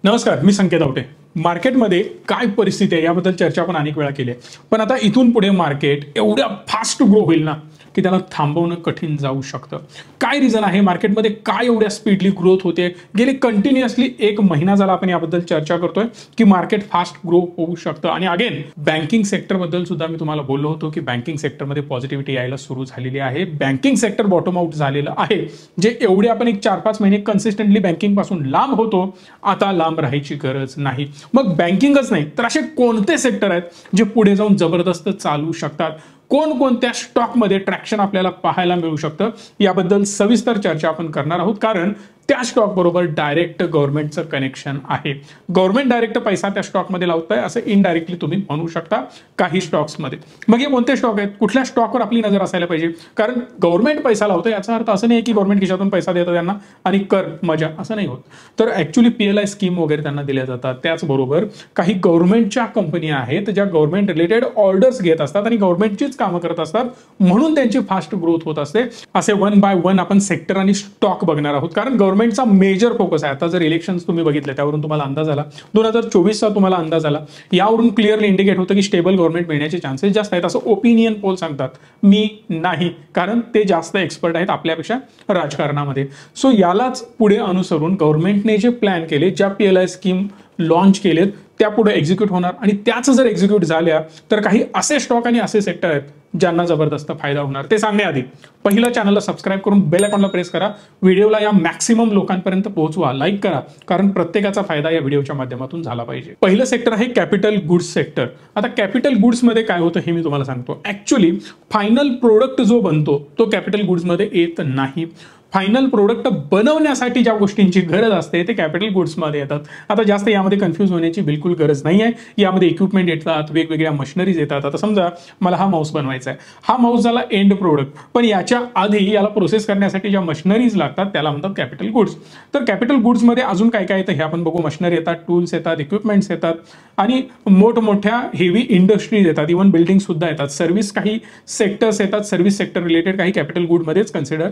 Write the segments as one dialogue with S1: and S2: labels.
S1: नमस्कार, मी संकेत आवटे। मार्केटमध्ये काय परिस्थिती आहे याबद्दल चर्चा आपण अनेक वेळा केली आहे, पण आता इथून पुढे मार्केट एवढ्या फास्ट ग्रो होईल ना की त्याला थांबवणं कठीण जाऊ शकतं। काय रिझन आहे, मार्केटमध्ये काय एवढ्या स्पीडली ग्रोथ होते? गेले कंटिन्युअसली एक महिना झाला आपण याबद्दल चर्चा करतोय की मार्केट फास्ट ग्रो होऊ शकतं। आणि अगेन बँकिंग सेक्टर बद्दल सुद्धा मी तुम्हाला बोललो होतो की बँकिंग सेक्टरमध्ये पॉझिटिव्हिटी यायला सुरू झालेली आहे। बँकिंग सेक्टर बॉटम आउट झालेलं आहे। जे एवढे आपण एक 4-5 महिने कन्सिस्टंटली बँकिंग पासून लांब होतो, आता लांब राहायची गरज नाही। मग बँकिंगच नाही तर असे कोणते सेक्टर आहेत जे पुढे जाऊन जबरदस्त चालू शकतात? कोणकोणत्या स्टॉकमध्ये ट्रॅक्शन आपल्याला पाहायला मिळू शकतं याबद्दल सविस्तर चर्चा आपण करणार आहोत, कारण त्या स्टॉक बरोबर डायरेक्ट गव्हर्नमेंटचं कनेक्शन आहे। गव्हर्नमेंट डायरेक्ट पैसा त्या स्टॉकमध्ये लावतंय असं इनडायरेक्टली तुम्ही म्हणू शकता काही स्टॉक्समध्ये। मग हे कोणते स्टॉक आहेत, कुठल्या स्टॉकवर आपली नजर असायला पाहिजे? कारण गव्हर्नमेंट पैसा लावतोय याचा अर्थ असं नाही की गव्हर्नमेंट खिशातून पैसा देतं त्यांना आणि कर मजा, असं नाही होत। तर ऍक्च्युली PLI स्कीम वगैरे त्यांना दिल्या जातात। त्याचबरोबर काही गव्हर्नमेंटच्या कंपन्या आहेत ज्या गव्हर्नमेंट रिलेटेड ऑर्डर्स घेत असतात आणि गव्हर्नमेंटचीच कामं करत असतात, म्हणून त्यांची फास्ट ग्रोथ होत असते। असे वन बाय वन आपण सेक्टर आणि स्टॉक बघणार आहोत, कारण गव्हर्नमेंटचा मेजर फोकस आहे। आता जर इलेक्शन्स तुम्ही बघितले त्यावरून तुम्हाला अंदाज आला, 2024चा तुम्हाला अंदाज आला, यावरून क्लिअरली इंडिकेट होतं की स्टेबल गव्हर्नमेंट मिळण्याचे चान्सेस जास्त आहेत असं ओपिनियन पोल सांगतात। मी नाही, कारण ते जास्त एक्सपर्ट आहेत आपल्यापेक्षा राजकारणामध्ये। सो यालाच पुढे अनुसरून गव्हर्नमेंटने जे प्लॅन केले, ज्या PLI स्कीम लॉन्च केलेत त्या पुढे एक्झिक्यूट होणार, आणि त्याच जर एक्झिक्यूट झाल्या तर काही असे स्टॉक आणि असे सेक्टर आहेत ज्यांना जबरदस्त फायदा होणार। ते सांगण्याआधी पहिलं चॅनलला सबस्क्राईब करून बेल आयकॉनला प्रेस करा, व्हिडिओला या मॅक्सिमम लोकांपर्यंत पोहोचवा, लाईक करा, कारण प्रत्येकाचा फायदा या व्हिडिओच्या माध्यमातून झाला पाहिजे। पहिलं सेक्टर आहे कॅपिटल गुड्स सेक्टर। आता कॅपिटल गुड्स मध्ये काय होतं हे मी तुम्हाला सांगतो। ऍक्च्युली फायनल प्रोडक्ट जो बनतो तो कॅपिटल गुड्स मध्ये येत नाही। फायनल प्रोडक्ट बनवण्यासाठी ज्या गोष्टींची गरज असते ते कॅपिटल गुड्समध्ये येतात। आता जास्त यामध्ये कन्फ्यूज होण्याची बिलकुल गरज नाही आहे। यामध्ये इक्विपमेंट येतात, वेगवेगळ्या मशिनरीज येतात। आता समजा मला हा माऊस बनवायचा आहे, हा माऊस झाला एंड प्रोडक्ट, पण याच्या आधी याला प्रोसेस करण्यासाठी ज्या मशिनरीज लागतात त्याला म्हणतात कॅपिटल गुड्स। तर कॅपिटल गुड्समध्ये अजून काय काय येतं हे आपण बघू। मशिनरी येतात, टूल्स येतात, इक्विपमेंट्स येतात, आणि मोठमोठ्या हेवी इंडस्ट्रीज येतात, इव्हन बिल्डिंग सुद्धा येतात, सर्व्हिस काही सेक्टर्स येतात, सर्व्हिस सेक्टर रिलेटेड काही कॅपिटल गुडमध्येच कन्सिडर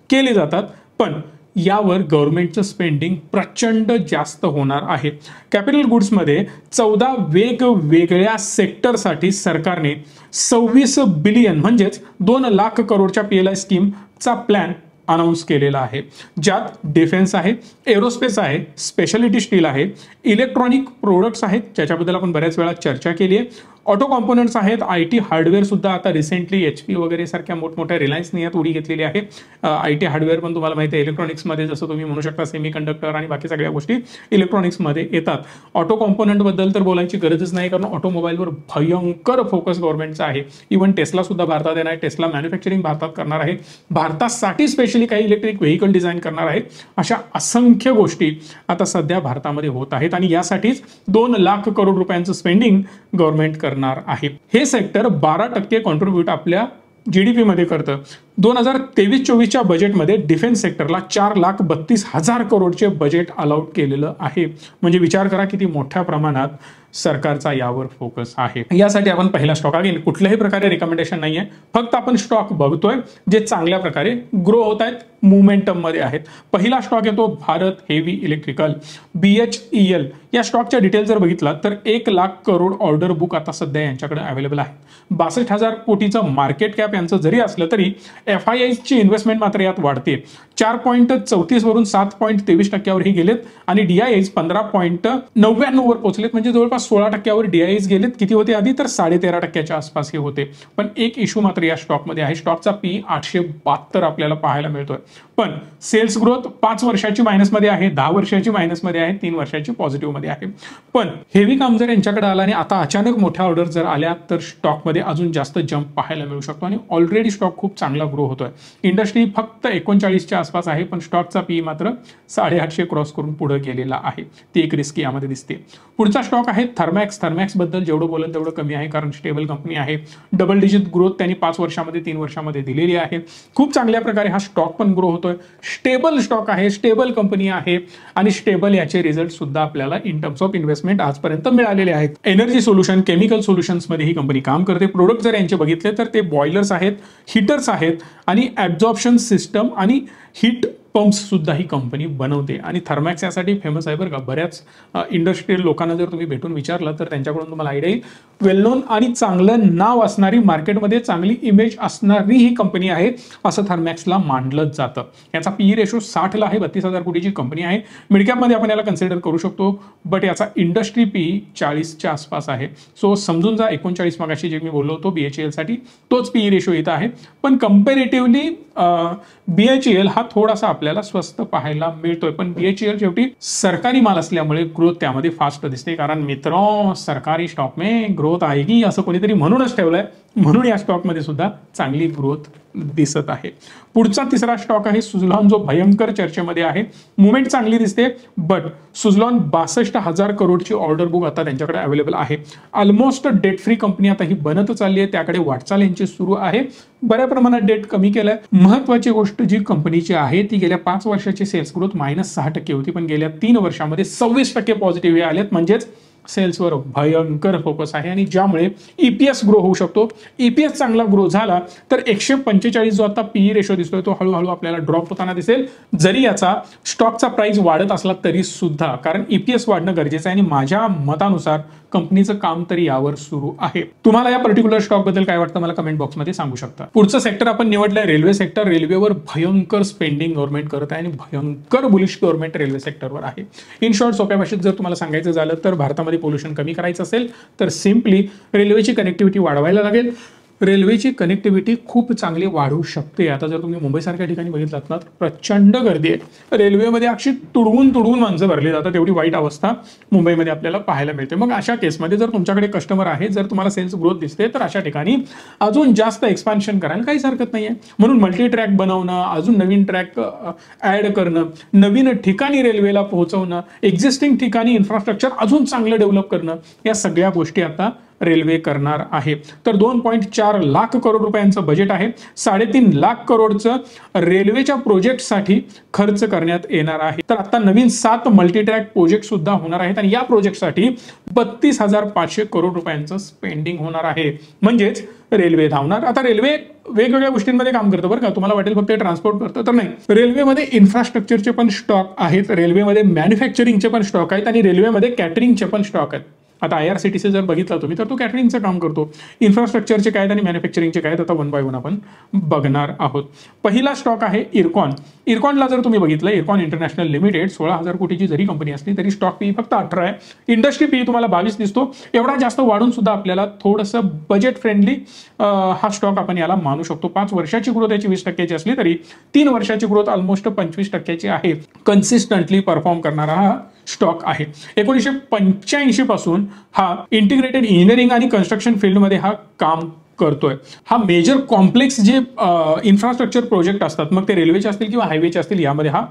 S1: केले जातात। पण यावर गव्हर्नमेंटचं स्पेंडिंग प्रचंड जास्त होणार आहे। कॅपिटल गुड्समध्ये 14 वेगवेगळ्या सेक्टरसाठी सरकारने 26 बिलियन म्हणजेच 2 लाख करोडच्या PLI स्कीमचा प्लॅन अनाउन्स केलेला आहे, ज्यात डिफेन्स आहे, एरोस्पेस आहे, स्पेशालिटी स्टील आहे, इलेक्ट्रॉनिक प्रोडक्ट्स आहेत ज्याच्याबद्दल आपण बऱ्याच वेळा चर्चा केली आहे, ऑटो कॉम्पोनंट्स आहेत, IT हार्डवेअर सुद्धा आता रिसेंटली HP वगैरे सारख्या मोठमोठ्या रिलायन्सने यात उडी घेतलेली आहे। IT हार्डवेअर पण तुम्हाला माहिती आहे इलेक्ट्रॉनिक्समध्ये, जसं तुम्ही म्हणू शकता सेमी कंडक्टर आणि बाकी सगळ्या गोष्टी इलेक्ट्रॉनिक्समध्ये येतात। ऑटो कॉम्पोनंट बद्दल तर बोलायची गरजच नाही, कारण ऑटोमोबाईलवर भयंकर फोकस गव्हर्नमेंटचा आहे। इव्हन टेस्ला सुद्धा भारतात येणार आहे, टेस्ला मॅन्युफॅक्चरिंग भारतात करणार आहे, भारतासाठी स्पेशली काही इलेक्ट्रिक व्हेकल डिझाईन करणार आहे। अशा असंख्य गोष्टी आता सध्या भारतामध्ये होत आहेत आणि यासाठीच 2 लाख करोड रुपयांचं स्पेंडिंग गव्हर्नमेंट करणार आहे। हे सेक्टर 12% कॉन्ट्रीब्यूट आपल्या GDP मध्ये करतं। 2023-24च्या बजेटमध्ये डिफेन्स सेक्टरला 4,32,000 करोडचे बजेट अलाउट केलेलं आहे। म्हणजे विचार करा किती मोठ्या प्रमाणात सरकारचा यावर फोकस आहे। यासाठी आपण पहिला स्टॉक, अगेन कुठल्याही प्रकारे रिकमेंडेशन नाहीये, फक्त आपण स्टॉक बघतोय जे चांगल्या प्रकारे ग्रो होत आहेत, मोमेंटम मध्ये आहेत। पहिला स्टॉक येतो भारत हेवी इलेक्ट्रिकल, BHEL। या स्टॉकच्या डिटेल जर बघितला तर 1 लाख करोड ऑर्डर बुक आता सध्या यांच्याकडे अवेलेबल आहे। 62,000 कोटीचं मार्केट कॅप यांचं जरी असलं तरी FIIs ची इन्व्हेस्टमेंट मात्र यात वाढते। 4.34 वरून 7.23% ही गेलेत आणि DIIs 15.99 वर पोहोचलेत, म्हणजे जवळपास 16% DIIs गेलेत। किती होते आधी तर 13.5% आसपास हे होते। पण एक इश्यू मात्र या स्टॉकमध्ये आहे, स्टॉकचा PE 872 आपल्याला पाहायला मिळतोय, पण सेल्स ग्रोथ 5 वर्षाची मायनसमध्ये आहे, 10 वर्षाची मायनसमध्ये आहे, 3 वर्षाची पॉझिटिव्ह मध्ये आहे। पण हेवी काम जर यांच्याकडे आला आणि आता अचानक मोठ्या ऑर्डर जर आल्या तर स्टॉकमध्ये अजून जास्त जंप पाहायला मिळू शकतो आणि ऑलरेडी स्टॉक खूप चांगला ग्रो होतोय। इंडस्ट्री फक्त 39च्या आसपास आहे, पण स्टॉकचा PE मात्र 850 क्रॉस करून पुढे गेलेला आहे। ती एक रिस्क यामध्ये दिसते। पुढचा स्टॉक आहे थर्मॅक्स। थर्मॅक्स बद्दल जेवढं बोलेल तेवढं कमी आहे, कारण स्टेबल कंपनी आहे, डबल डिजिट ग्रोथ त्यांनी 5 वर्षामध्ये 3 वर्षामध्ये दिलेली आहे। खूप चांगल्या प्रकारे हा स्टॉक पण ग्रो होतोय, स्टेबल स्टॉक आहे, स्टेबल कंपनी आहे आणि स्टेबल याचे रिझल्ट सुद्धा आपल्याला इन टर्म्स ऑफ इन्व्हेस्टमेंट आजपर्यंत मिळालेले आहेत। एनर्जी सोल्युशन, केमिकल सोल्युशन्स मध्ये ही कंपनी काम करते। प्रोडक्ट जर यांचे बघितले तर ते बॉयलर्स आहेत, हीटर्स आहेत आणि ॲब्झॉर्प्शन सिस्टम आणि हीट पंप्स सुद्धा ही कंपनी बनवते आणि थर्मॅक्स यासाठी फेमस आहे बरं का. बऱ्याच इंडस्ट्रियल लोकांना जर तुम्ही भेटून विचारलं तर त्यांच्याकडून तुम्हाला आयडिया येईल. वेल नोन आणि चांगलं नाव असणारी, मार्केटमध्ये चांगली इमेज असणारी ही कंपनी आहे असं थर्मॅक्सला मानलं जातं. याचा पीई रेशो 60 ला आहे. 32,000 कोटीची कंपनी आहे. मिडकॅपमध्ये आपण याला कन्सिडर करू शकतो, बट याचा इंडस्ट्री पीई 40च्या आसपास आहे. सो समजून जा 39 मगाशी जे मी बोललो होतो BHEL साठी तोच पीई रेशो येत आहे. पण कंपॅरेटिव्हली BHEL हा थोडासा आपल्याला स्वस्त पाहायला मिळतोय. पण BHEL शेवटी सरकारी माल असल्यामुळे ग्रोथ त्यामध्ये फास्ट दिसते. कारण मित्रों, सरकारी स्टॉक में ग्रोथ आएगी असं कोणीतरी म्हणूनच ठेवलंय, म्हणून या स्टॉकमध्ये सुद्धा चांगली ग्रोथ दिसत आहे. पुढचा तिसरा स्टॉक आहे सुझलॉन, जो भयंकर चर्चेमध्ये आहे. मुवमेंट चांगली दिसते, बट सुझलॉन 62,000 करोडची ऑर्डर बुक आता त्यांच्याकडे अवेलेबल आहे. ऑलमोस्ट डेट फ्री कंपनी आता ही बनत चालली आहे, त्याकडे वाटचाल यांची सुरू आहे. बऱ्या प्रमाणात डेट कमी केलाय. महत्वाची गोष्ट जी कंपनीची आहे ती गेल्या 5 वर्षाची सेल्स ग्रोथ -6% होती, पण गेल्या 3 वर्षामध्ये 26% पॉझिटिव्ह आलेत. म्हणजेच सेल्सवर भयंकर फोकस आहे आणि ज्यामुळे EPS ग्रो होऊ शकतो. EPS चांगला ग्रो झाला तर 145 जो आता पीई रेशो दिसतोय तो हळूहळू आपल्याला ड्रॉप होताना दिसेल, जरी याचा स्टॉकचा प्राइस वाढत असला तरी सुद्धा. कारण EPS वाढणं गरजेचं आहे आणि माझ्या मतानुसार कंपनीचं काम तरी यावर सुरू आहे. तुम्हाला या पर्टिक्युलर स्टॉक बद्दल काय वाटतं मला कमेंट बॉक्समध्ये सांगू शकता. पुढचं सेक्टर आपण निवडलंय रेल्वे सेक्टर. रेल्वेवर भयंकर स्पेंडिंग गव्हर्नमेंट करत आहे आणि भयंकर बुलिश गव्हर्नमेंट रेल्वे सेक्टरवर आहे. इन शॉर्ट, सोप्या भाषेत जर तुम्हाला सांगायचं झालं तर भारतामध्ये पोल्युशन कमी करायचं असेल तर सिम्पली रेल्वेची कनेक्टिव्हिटी वाढवायला लागेल. रेल्वेची कनेक्टिव्हिटी खूप चांगली वाढू शकते. आता जर तुम्ही मुंबईसारख्या ठिकाणी बघितलात ना तर प्रचंड गर्दी आहे. रेल्वेमध्ये अशी तुडवून माणसं भरली जातात. एवढी वाईट अवस्था मुंबईमध्ये आपल्याला पाहायला मिळते. मग अशा केसमध्ये जर तुमच्याकडे कस्टमर आहे, जर तुम्हाला सेल्स ग्रोथ दिसते, तर अशा ठिकाणी अजून जास्त एक्सपान्शन करायला काहीच हरकत नाहीये. म्हणून मल्टी ट्रॅक बनवणं, अजून नवीन ट्रॅक ऍड करणं, नवीन ठिकाणी रेल्वेला पोहोचवणं, एक्झिस्टिंग ठिकाणी इन्फ्रास्ट्रक्चर अजून चांगलं डेव्हलप करणं, या सगळ्या गोष्टी आता रेल्वे करणार आहे. तर 2.4 लाख करोड रुपयांचं बजेट आहे. 3.5 लाख करोडचं रेल्वेच्या प्रोजेक्टसाठी खर्च करण्यात येणार आहे. तर आता नवीन 7 मल्टीट्रॅक प्रोजेक्ट सुद्धा होणार आहेत आणि या प्रोजेक्टसाठी 32,500 करोड रुपयांचं स्पेंडिंग होणार आहे. म्हणजेच रेल्वे धावणार. आता रेल्वे वेगवेगळ्या गोष्टींमध्ये काम करतं बरं का. तुम्हाला वाटेल फक्त ट्रान्सपोर्ट करतं, तर नाही. रेल्वेमध्ये इन्फ्रास्ट्रक्चरचे पण स्टॉक आहेत, रेल्वेमध्ये मॅन्युफॅक्चरिंगचे पण स्टॉक आहेत आणि रेल्वेमध्ये कॅटरिंगचे पण स्टॉक आहेत. आता IRCTC जर बघितला तुम्ही तर तो कॅटरिंगचं काम करतो. इन्फ्रास्ट्रक्चरचे काय आणि मॅन्युफॅक्चरिंगचे काय आता 1 बाय 1 आपण बघणार आहोत. पहिला स्टॉक आहे इरकॉन. इरकॉनला जर तुम्ही बघितलं, इरकॉन इंटरनॅशनल लिमिटेड 16,000 कोटीची जरी कंपनी असली तरी स्टॉक पी फक्त 18 आहे. इंडस्ट्री पी तुम्हाला 22 दिसतो. एवढा जास्त वाढून सुद्धा आपल्याला थोडंसं बजेट फ्रेंडली हा स्टॉक आपण याला मानू शकतो. 5 वर्षाची ग्रोथ याची 20% असली तरी 3 वर्षाची ग्रोथ ऑलमोस्ट 25% आहे. कन्सिस्टंटली परफॉर्म करणारा हा स्टॉक आहे. 1985 पासून हा इंटिग्रेटेड इंजिनिअरिंग आणि कन्स्ट्रक्शन फील्डमध्ये हा काम करतोय. हा मेजर कॉम्प्लेक्स जे इन्फ्रास्ट्रक्चर प्रोजेक्ट असतात, मग ते रेल्वेचे असतील किंवा हायवेचे असतील, यामध्ये हा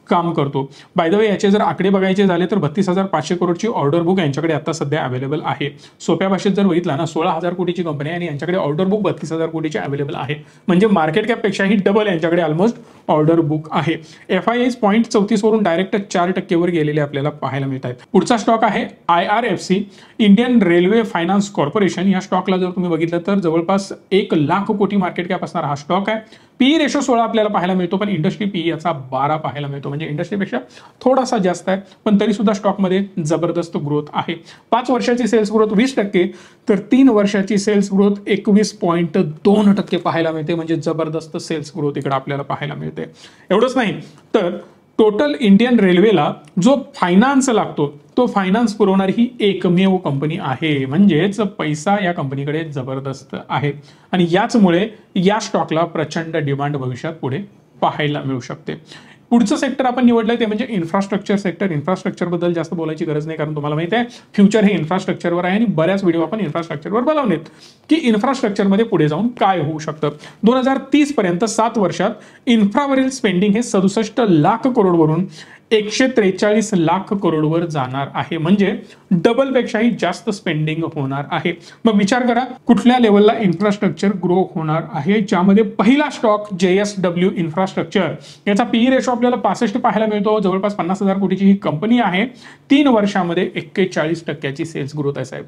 S1: काम करतो. बाय द वे याचे जर आकडे बघायचे झाले तर 32,500 करोडची ऑर्डर बुक यांच्याकडे आता सध्या अवेलेबल आहे. सोप्या भाषेत जर बघितला ना, 16,000 कोटीची कंपनी आहे आणि यांच्याकडे ऑर्डर बुक 32,000 कोटीची अवेलेबल आहे. म्हणजे मार्केट कॅपपेक्षाही डबल यांच्याकडे ऑलमोस्ट ऑर्डर बुक आहे. FIIs 0.34 वरून डायरेक्ट 4% वर गेलेले आपल्याला पाहायला मिळत आहेत. पुढचा स्टॉक आहे IRFC, Indian railway finance corporation. या स्टॉकला जर तुम्ही बघितलं तर जवळपास 1 लाख कोटी मार्केट कॅप असणारा हा स्टॉक आहे. पीई रेशो 16 आपल्याला पाहायला मिळतो, पण इंडस्ट्री पीई याचा 12 पाहायला मिळतो. म्हणजे इंडस्ट्रीपेक्षा थोडासा जास्त आहे, पण तरी सुद्धा स्टॉकमध्ये जबरदस्त ग्रोथ आहे. 5 वर्षाची सेल्स ग्रोथ 20%, तर 3 वर्षाची सेल्स ग्रोथ 21.2% पाहायला मिळते. म्हणजे जबरदस्त सेल्स ग्रोथ इकडे आपल्याला पाहायला मिळते. एवढंच नाही तर टोटल इंडियन रेल्वेला जो फायनान्स लागतो तो फायनान्स पुरवणारी ही एकमेव कंपनी आहे. म्हणजेच पैसा या कंपनीकडे जबरदस्त आहे आणि याचमुळे या स्टॉकला प्रचंड डिमांड भविष्यात पुढे पाहायला मिळू शकते. पुढचं सेक्टर आपण निवडलंय ते म्हणजे इन्फ्रास्ट्रक्चर सेक्टर. इन्फ्रास्ट्रक्चर बद्दल जास्त बोलायची गरज नाही, कारण तुम्हाला माहिती आहे फ्युचर हे इन्फ्रास्ट्रक्चरवर आहे आणि बऱ्याच व्हिडिओ आपण इन्फ्रास्ट्रक्चरवर बनवलेत की इन्फ्रास्ट्रक्चरमध्ये पुढे जाऊन काय होऊ शकतं. 2030 पर्यंत 7 वर्षात इन्फ्रावरील स्पेंडिंग हे 67 लाख करोडवरून 143 लाख करोडवर जाणार आहे. म्हणजे डबल पेक्षाही जास्त स्पेंडिंग होणार आहे. मग विचार करा कुठल्या लेवलला इन्फ्रास्ट्रक्चर ग्रो होणार आहे. ज्यामध्ये पहिला स्टॉक JSW इन्फ्रास्ट्रक्चर, याचा पीई रेशो आपल्याला 65 पाहायला मिळतो. जवळपास 50,000 कोटीची ही कंपनी आहे. 3 वर्षामध्ये 41% सेल्स ग्रोथ आहे साहेब.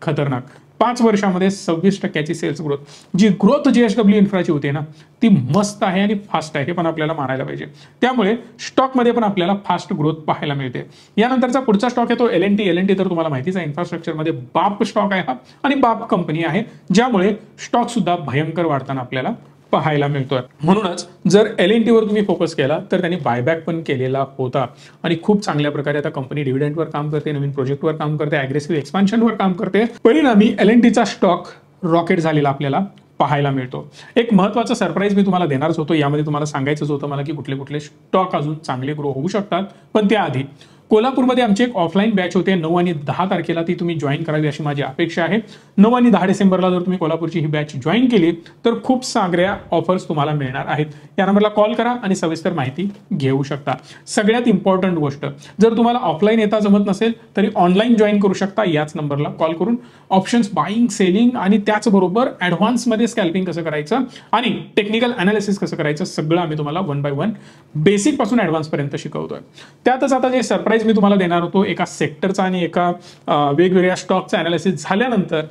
S1: खतरनाक. 5 वर्षामध्ये 26% सेल्स ग्रोथ. जी ग्रोथ JSW इन्फ्राची होते ना ती मस्त आहे आणि फास्ट आहे, हे पण आपल्याला मानायला पाहिजे. त्यामुळे स्टॉकमध्ये पण आपल्याला फास्ट ग्रोथ पाहायला मिळते. यानंतरचा पुढचा स्टॉक आहे तो L&T. तर तुम्हाला माहितीच आहे इन्फ्रास्ट्रक्चरमध्ये बाप स्टॉक आहे हा आणि बाप कंपनी आहे, ज्यामुळे स्टॉक सुद्धा भयंकर वाढताना आपल्याला पाहायला मिळतोय. म्हणूनच जर L&T वर तुम्ही फोकस केला तर त्यांनी बायबॅक पण केलेला होता आणि खूप चांगल्या प्रकारे आता कंपनी डिव्हिडंडवर काम करते, नवीन प्रोजेक्टवर काम करते, अग्रेसिव्ह एक्सपान्शनवर काम करते. परिणामी L&Tचा स्टॉक रॉकेट झालेला आपल्याला पाहायला मिळतो. एक महत्त्वाचा सरप्राईज मी तुम्हाला देणारच होतो. यामध्ये तुम्हाला सांगायचंच होतं मला की कुठले कुठले स्टॉक अजून चांगले ग्रो होऊ शकतात. पण त्याआधी कोल्हापूरमध्ये आमची एक ऑफलाईन बॅच होते 9 आणि 10 तारखेला, ती तुम्ही जॉईन करावी अशी माझी अपेक्षा आहे. 9 आणि 10 डिसेंबरला जर तुम्ही कोल्हापूरची ही बॅच जॉईन केली तर खूप सागऱ्या ऑफर्स तुम्हाला मिळणार आहेत. या नंबरला कॉल करा आणि सविस्तर माहिती घेऊ शकता. सगळ्यात इम्पॉर्टंट गोष्ट, जर तुम्हाला ऑफलाईन येता जमत नसेल तरी ऑनलाईन जॉईन करू शकता याच नंबरला कॉल करून. ऑप्शन्स बाईंग, सेलिंग आणि त्याचबरोबर ॲडव्हान्समध्ये स्कॅल्पिंग कसं करायचं आणि टेक्निकल अनालिसिस कसं करायचं सगळं आम्ही तुम्हाला 1 by 1 बेसिक पासून ॲडव्हान्स पर्यंत शिकवतोय. त्यातच आता जे सरप्राईज मी तुम्हाला देणार होतो एका सेक्टरचा आणि एका वेगवेगळ्या स्टॉकचा अनालिसिस झाल्यानंतर,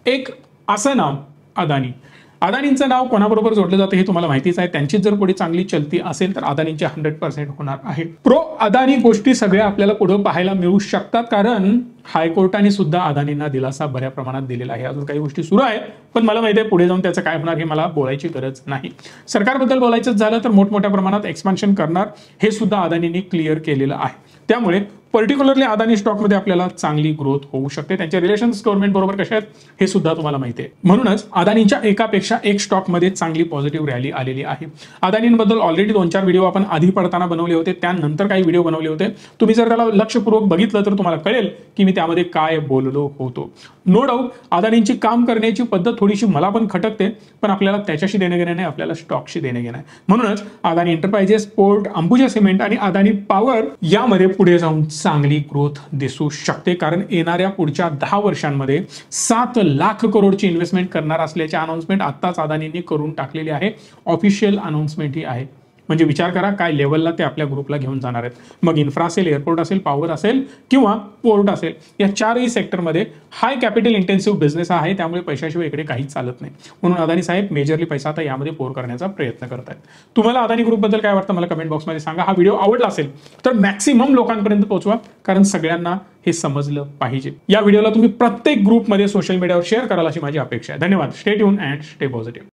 S1: एक असं नाव अदानी. अदानींचं नाव कोणाबरोबर जोडलं जातं हे तुम्हाला माहितीच आहे. त्यांची जर पुढे चांगली चलती असेल तर अदानींचे 100% होणार आहे. प्रो अदानी गोष्टी सगळ्या आपल्याला पुढे पाहायला मिळू शकतात, कारण हायकोर्टाने सुद्धा अदानींना दिलासा बऱ्या प्रमाणात दिलेला आहे. अजून काही गोष्टी सुरू आहे पण मला माहिती आहे पुढे जाऊन त्याचं काय होणार हे मला बोलायची गरज नाही. सरकारबद्दल बोलायचं झालं तर मोठमोठ्या प्रमाणात एक्सपान्शन करणार हे सुद्धा अदानींनी क्लिअर केलेलं आहे. त्यामुळे पर्टिक्युलरली अदानी स्टॉकमध्ये आपल्याला चांगली ग्रोथ होऊ शकते. त्यांचे रिलेशन्स गव्हर्नमेंट बरोबर कसे आहेत हे सुद्धा तुम्हाला माहिती आहे. म्हणूनच अदानींच्या एकापेक्षा एक स्टॉकमध्ये चांगली पॉझिटिव्ह रॅली आलेली आहे. अदानींबद्दल ऑलरेडी 2-4 व्हिडिओ आपण आधी पडताना बनवले होते, त्यानंतर काही व्हिडिओ बनवले होते. तुम्ही जर त्याला लक्षपूर्वक बघितलं तर तुम्हाला कळेल की मी त्यामध्ये काय बोललो होतो. नो डाऊट अदानींची काम करण्याची पद्धत थोडीशी मला पण खटकते, पण आपल्याला त्याच्याशी देणं घेणं नाही, आपल्याला स्टॉकशी देणं घेणं आहे. म्हणूनच Adani enterprises, port, Ambuja cement आणि अदानी पॉवर यामध्ये पुढे जाऊन चांगली ग्रोथ दिसू शकते, कारण येणाऱ्या पुढच्या 10 वर्षांमध्ये 7 लाख करोडची इन्व्हेस्टमेंट करणार असल्याची अनाउन्समेंट आत्ताच अदानींनी करून टाकलेली आहे. ऑफिशियल अनाउन्समेंट ही आहे. म्हणजे विचार करा काय लेवलला ते आपल्या ग्रुपला घेऊन जाणार आहेत. मग इन्फ्रा असेल, एअरपोर्ट असेल, पॉवर असेल किंवा पोर्ट असेल, या 4ही सेक्टरमध्ये हाय कॅपिटल इंटेन्सिव्ह बिझनेस आहे. त्यामुळे पैशाशिवाय इकडे काहीच चालत नाही. म्हणून अदानी साहेब मेजरली पैसा आता यामध्ये पोर करण्याचा प्रयत्न करत आहेत. तुम्हाला अदानी ग्रुपबद्दल काय वाटतं मला कमेंट बॉक्समध्ये सांगा. हा व्हिडिओ आवडला असेल तर मॅक्सिमम लोकांपर्यंत पोहोचवा, कारण सगळ्यांना हे समजलं पाहिजे. या व्हिडिओला तुम्ही प्रत्येक ग्रुपमध्ये सोशल मीडियावर शेअर कराल अशी माझी अपेक्षा आहे. धन्यवाद. Stay tune and stay positive.